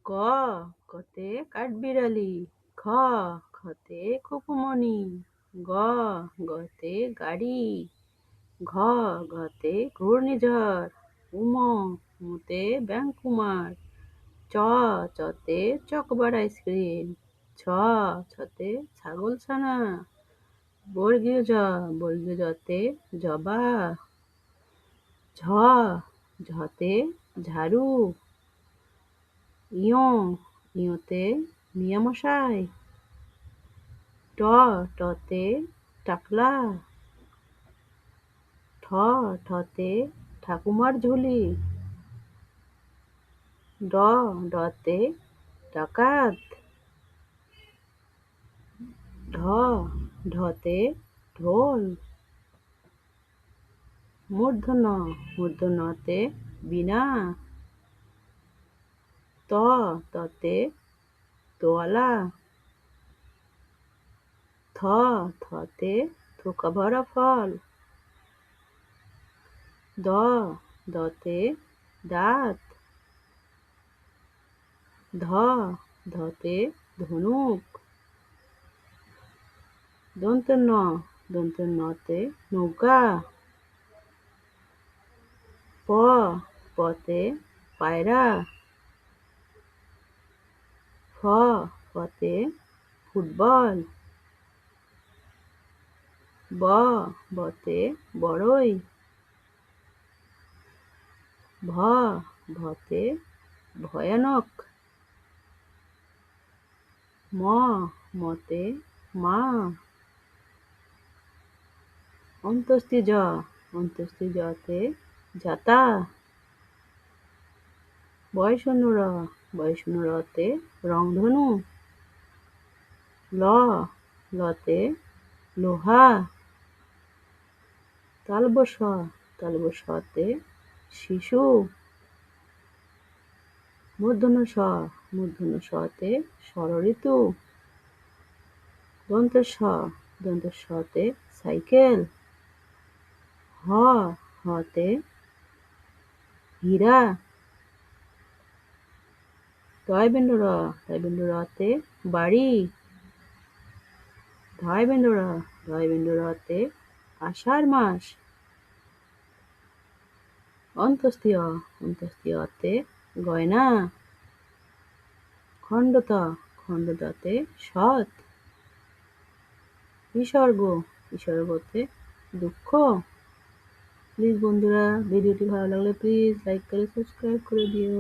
ক কতে কাঠবিড়ালি। খ খতে খুকুমণি। গ গতে গাড়ি। ঘ ঘতে ঘূর্ণিঝড়। উম মুতে ব্যাঙকুমার। চ চতে চকোবার আইসক্রিম। ছ ছতে ছাগলছানা। বর্গীয় জতে জবা। ঝ ঝতে ঝাড়ু। ইয় ইয়তে মিয়ামশাই। ট টতে টাকলা। ঠ ঠতে ঠাকুমার ঝুলি। ড ডতে ডাকাত। ঢ ঢতে ঢোল। মূর্ধন্যতে বীণা। ত ততে তোয়ালা। থ থতে থোকা ভরা ফল। দ দতে দাঁত। ধ ধতে ধনুক। দন্ত্য নতে নৌকা। প পতে পায়রা। ফ ফতে ফুটবল। ব বতে বড়ই। ভ ভতে ভয়ানক। ম মতে মা। অন্ত্যেষ্টি জতে যাতা। বয়শূন্য রতে রংধনু। ল লতে লোহা। তালব্য শতে শিশু। মূর্ধন্য শতে ষড়ঋতু। দন্ত সতে সাইকেল। হ হতে হীরা। টয়বিন্দু রতে বাড়ি। ধয়বিন্দু রতে আষাঢ় মাস। অন্ত্যেষ্টি অতে গয়না। খণ্ডততে সৎ। বিসর্গতে দুঃখ। প্লিজ বন্ধুরা, ভিডিওটি ভালো লাগলে প্লিজ লাইক করে সাবস্ক্রাইব করে দিও।